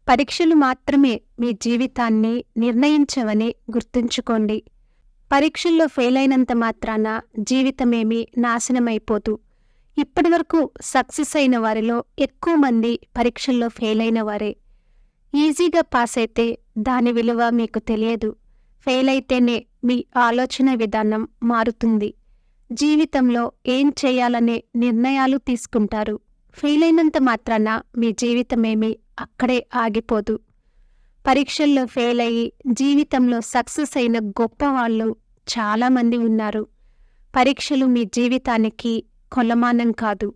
పరీక్షలు మాత్రమే మీ జీవితాన్ని నిర్ణయించవని గుర్తుంచుకోండి. పరీక్షల్లో ఫెయిల్ అయినంత మాత్రాన జీవితమేమీ నాశనమైపోదు. ఇప్పటివరకు సక్సెస్ అయిన వారిలో ఎక్కువ మంది పరీక్షల్లో ఫెయిల్ అయిన వారే. ఈజీగా పాస్ అయితే దాని విలువ మీకు తెలియదు. ఫెయిల్ అయితేనే మీ ఆలోచన విధానం మారుతుంది. జీవితంలో ఏం చేయాలనే నిర్ణయాలు తీసుకుంటారు. ఫెయిల్ అయినంత మాత్రాన మీ జీవితమేమీ అక్కడే ఆగిపోదు. పరీక్షల్లో ఫెయిల్ అయ్యి జీవితంలో సక్సెస్ అయిన గొప్పవాళ్ళు చాలామంది ఉన్నారు. పరీక్షలు మీ జీవితానికి కొలమానం కాదు.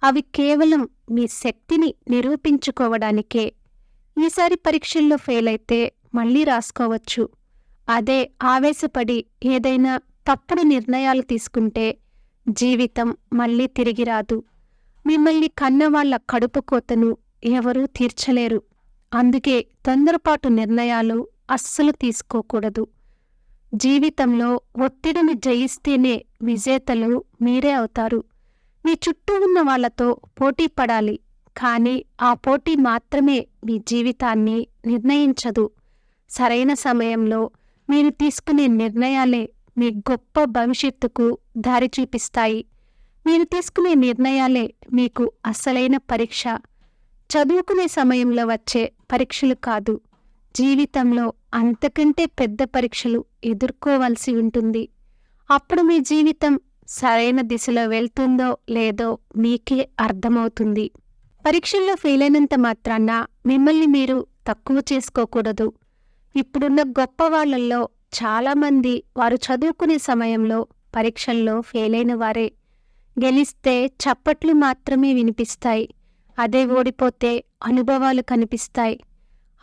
అవి కేవలం మీ శక్తిని నిరూపించుకోవడానికే. ఈసారి పరీక్షల్లో ఫెయిల్ అయితే మళ్ళీ రాసుకోవచ్చు. అదే ఆవేశపడి ఏదైనా తప్పుడు నిర్ణయాలు తీసుకుంటే జీవితం మళ్ళీ తిరిగి రాదు. మిమ్మల్ని కన్నవాళ్ల కడుపు కోతను ఎవరూ తీర్చలేరు. అందుకే తొందరపాటు నిర్ణయాలు అస్సలు తీసుకోకూడదు. జీవితంలో ఒత్తిడిని జయిస్తేనే విజేతలు మీరే అవుతారు. మీ చుట్టూ ఉన్న వాళ్లతో పోటీ పడాలి, కానీ ఆ పోటీ మాత్రమే మీ జీవితాన్ని నిర్ణయించదు. సరైన సమయంలో మీరు తీసుకునే నిర్ణయాలే మీ గొప్ప భవిష్యత్తుకు దారి చూపిస్తాయి. మీరు తీసుకునే నిర్ణయాలే మీకు అసలైన పరీక్ష. చదువుకునే సమయంలో వచ్చే పరీక్షలు కాదు, జీవితంలో అంతకంటే పెద్ద పరీక్షలు ఎదుర్కోవలసి ఉంటుంది. అప్పుడు మీ జీవితం సరైన దిశలో వెళ్తుందో లేదో మీకే అర్థమవుతుంది. పరీక్షల్లో ఫెయిల్ అయినంత మాత్రాన మిమ్మల్ని మీరు తక్కువ చేసుకోకూడదు. ఇప్పుడున్న గొప్ప వాళ్ళల్లో చాలామంది వారు చదువుకునే సమయంలో పరీక్షల్లో ఫెయిల్ అయిన వారే. గెలిస్తే చప్పట్లు మాత్రమే వినిపిస్తాయి, అదే ఓడిపోతే అనుభవాలు కనిపిస్తాయి.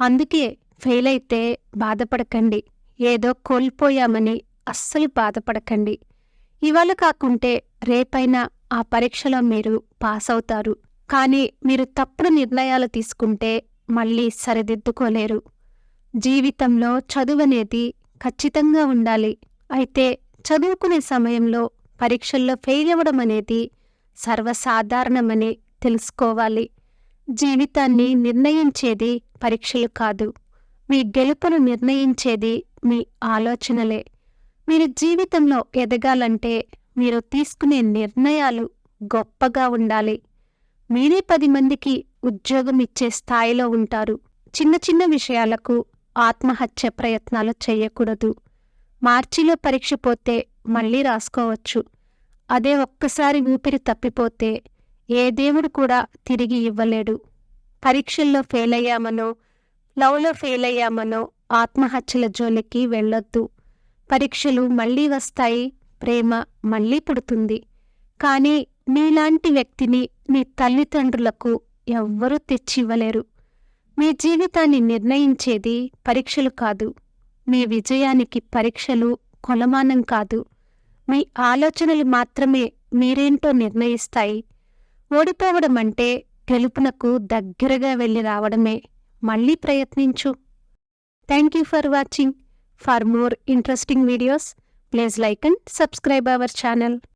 అందుకే ఫెయిల్ అయితే బాధపడకండి, ఏదో కోల్పోయామని అస్సలు బాధపడకండి. ఇవాళ కాకుంటే రేపైనా ఆ పరీక్షలో మీరు పాస్ అవుతారు. కానీ మీరు తప్పుడు నిర్ణయాలు తీసుకుంటే మళ్ళీ సరిదిద్దుకోలేరు. జీవితంలో చదువనేది ఖచ్చితంగా ఉండాలి. అయితే చదువుకునే సమయంలో పరీక్షల్లో ఫెయిల్ అవ్వడం అనేది సర్వసాధారణమని తెలుసుకోవాలి. జీవితాన్ని నిర్ణయించేది పరీక్షలు కాదు, మీ గెలుపును నిర్ణయించేది మీ ఆలోచనలే. మీరు జీవితంలో ఎదగాలంటే మీరు తీసుకునే నిర్ణయాలు గొప్పగా ఉండాలి. మీరే 10 మందికి ఉద్యోగం ఇచ్చే స్థాయిలో ఉంటారు. చిన్న చిన్న విషయాలకు ఆత్మహత్య ప్రయత్నాలు చేయకూడదు. మార్చిలో పరీక్ష పోతే మళ్ళీ రాసుకోవచ్చు. అదే ఒక్కసారి ఊపిరి తప్పిపోతే ఏ దేవుడు కూడా తిరిగి ఇవ్వలేడు. పరీక్షల్లో ఫెయిల్ అయ్యామనో, లవ్లో ఫెయిల్ అయ్యామనో ఆత్మహత్యల జోలికి వెళ్ళొద్దు. పరీక్షలు మళ్ళీ వస్తాయి, ప్రేమ మళ్ళీ పుడుతుంది. కానీ నీలాంటి వ్యక్తిని మీ తల్లిదండ్రులకు ఎవ్వరూ తెచ్చివ్వలేరు. మీ జీవితాన్ని నిర్ణయించేది పరీక్షలు కాదు. మీ విజయానికి పరీక్షలు కొలమానం కాదు. మీ ఆలోచనలు మాత్రమే మీరేంటో నిర్ణయిస్తాయి. ఓడిపోవడం అంటే గెలుపునకు దగ్గరగా వెళ్ళి రావడమే. మళ్ళీ ప్రయత్నించు. Thank you for watching. For more interesting videos, please like and subscribe our channel.